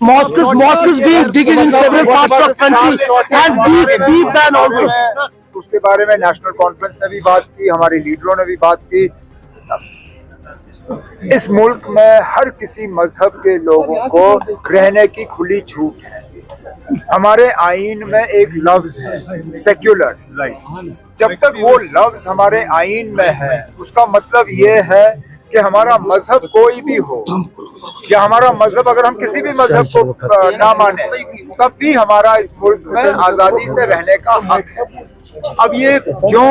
Mosques being digging in several parts of country and beef ban also. उसके बारे में national conference ने भी बात की, हमारे लीडरों ने भी बात की। इस मुल्क में हर किसी मजहब के लोगों को रहने की खुली छूट है। हमारे आईन में एक लफ्ज है सेक्युलर। जब तक वो लफ्ज हमारे आईन में है उसका मतलब ये है कि हमारा मजहब कोई भी हो या हमारा मजहब अगर हम किसी भी मजहब को ना माने तब भी हमारा इस मुल्क में आजादी से रहने का हक है। अब ये क्यों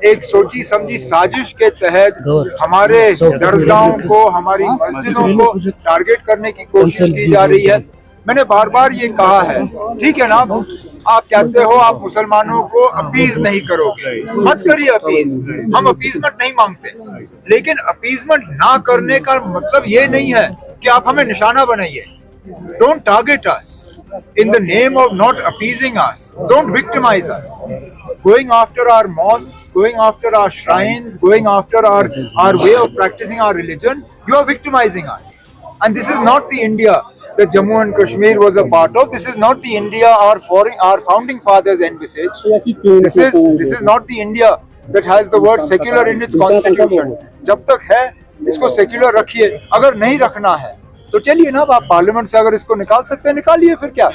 एक सोची समझी साजिश के तहत हमारे दरगाहों को, हमारी मस्जिदों को टारगेट करने की कोशिश की जा रही है। मैंने बार बार ये कहा है, ठीक है ना, आप कहते हो आप मुसलमानों को अपीज नहीं करोगे, मत करिए अपीज, हम अपीजमेंट नहीं मांगते, लेकिन अपीजमेंट ना करने का मतलब ये नहीं है कि आप हमें निशाना बनाइए। Don't target us in the name of not appeasing us. Don't victimize us. Going after our mosques, going after our shrines, going after our way of practicing our religion, you are victimizing us. And this is not the India that Jammu and Kashmir was a part of. This is not the India our founding fathers envisaged. This is not the India that has the word secular in its constitution. जब तक है इसको secular रखिए, अगर नहीं रखना है तो चलिए ना, आप पार्लियामेंट से अगर इसको निकाल सकते हैं निकालिए, फिर क्या।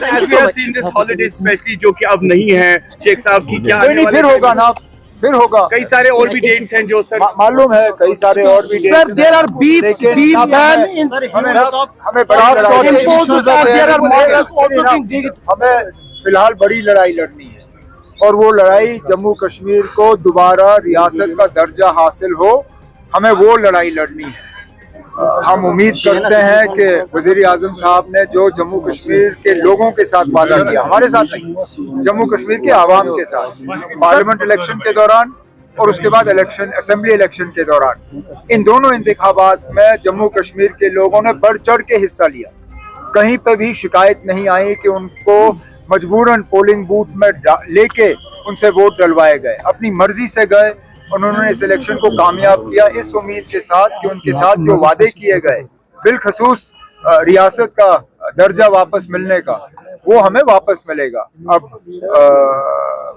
जो कि अब नहीं है शेख साहब की, क्या कोई नहीं, फिर होगा ना, फिर होगा। कई सारे और भी डेट्स हैं जो सर मालूम है, कई सारे और भी dates. Sir, there are beef ban in हमें फिलहाल बड़ी लड़ाई लड़नी है और वो लड़ाई जम्मू कश्मीर को दोबारा रियासत का दर्जा हासिल हो, हमें वो लड़ाई लड़नी है। हम उम्मीद करते हैं कि वज़ीर आज़म साहब ने जो जम्मू कश्मीर के लोगों के साथ वादा किया, हमारे साथ नहीं, जम्मू कश्मीर के आवाम के साथ, पार्लियामेंट इलेक्शन के दौरान और उसके बाद असेंबली इलेक्शन के दौरान, इन दोनों इंतखाबात में जम्मू कश्मीर के लोगों ने बढ़ चढ़ के हिस्सा लिया। कहीं पे भी शिकायत नहीं आई कि उनको मजबूरन पोलिंग बूथ में लेके उनसे वोट डलवाए गए, अपनी मर्जी से गए। उन्होंने इस इलेक्शन को कामयाब किया इस उम्मीद के साथ कि उनके साथ जो वादे किए गए, बिलखसूस रियासत का दर्जा वापस मिलने का, वो हमें वापस मिलेगा। अब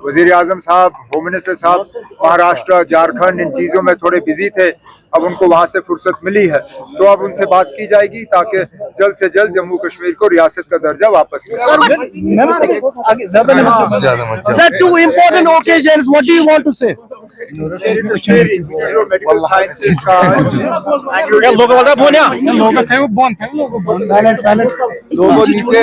वजीर आजम साहब, होम मिनिस्टर साहब महाराष्ट्र, झारखंड इन चीज़ों में थोड़े बिजी थे, अब उनको वहाँ से फुर्सत मिली है तो अब उनसे बात की जाएगी ताकि जल्द से जल्द जम्मू कश्मीर को रियासत का दर्जा वापस मिले। Sir, two important occasions. What do you want to say? Kashmir institute of medical sciences का लोगों नीचे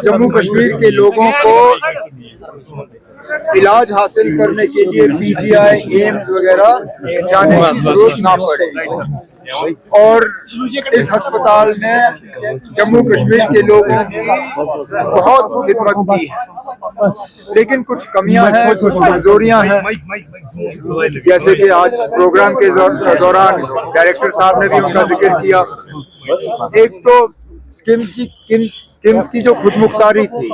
जम्मू कश्मीर के लोगों को इलाज हासिल करने के लिए पीजीआई, एम्स वगैरह जाने की जरूरत ना पड़े और इस अस्पताल ने जम्मू कश्मीर के लोगों की बहुत खिदमत की है। लेकिन कुछ कमियां हैं, कुछ कमजोरियां हैं, जैसे कि आज प्रोग्राम के दौरान डायरेक्टर साहब ने भी उनका जिक्र किया। एक तो स्किम्स की जो खुदमुख्तारी थी,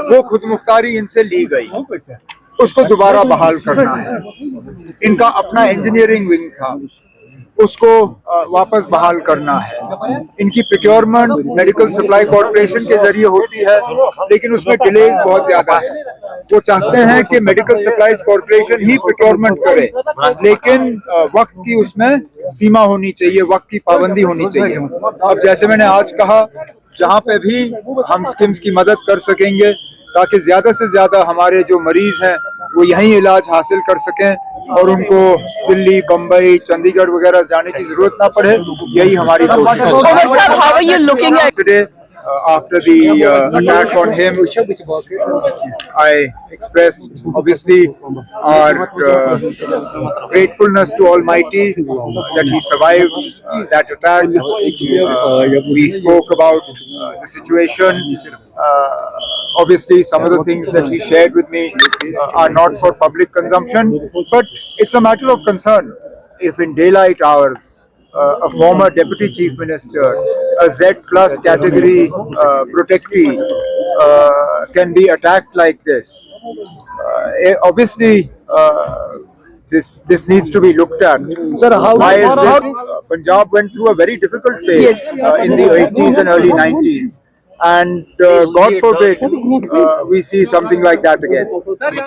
वो खुदमुख्तारी इनसे ली गई, उसको दोबारा बहाल करना है। इनका अपना इंजीनियरिंग विंग था, उसको वापस बहाल करना है। इनकी प्रोक्योरमेंट मेडिकल सप्लाई कॉर्पोरेशन के जरिए होती है, लेकिन उसमें डिलेज बहुत ज्यादा है। वो चाहते हैं कि मेडिकल सप्लाईज कॉर्पोरेशन ही प्रोक्योरमेंट करे, लेकिन वक्त की उसमें सीमा होनी चाहिए, वक्त की पाबंदी होनी चाहिए। अब जैसे मैंने आज कहा, जहाँ पे भी हम स्किम्स की मदद कर सकेंगे ताकि ज्यादा से ज्यादा हमारे जो मरीज हैं वो यहीं इलाज हासिल कर सकें और उनको दिल्ली, बम्बई, चंडीगढ़ वगैरह जाने की जरूरत ना पड़े, यही हमारी कोशिश है। After the attack on him, I expressed obviously our gratefulness to Almighty that he survived that attack. We spoke about the situation. Obviously, some of the things that he shared with me are not for public consumption, but it's a matter of concern. If in daylight hours, a former deputy chief minister, a Z plus category protectee can be attacked like this. Obviously, this needs to be looked at. Sir, how Why is this? Punjab went through a very difficult phase Yes. in the 80s and early 90s, and God forbid we see something like that again.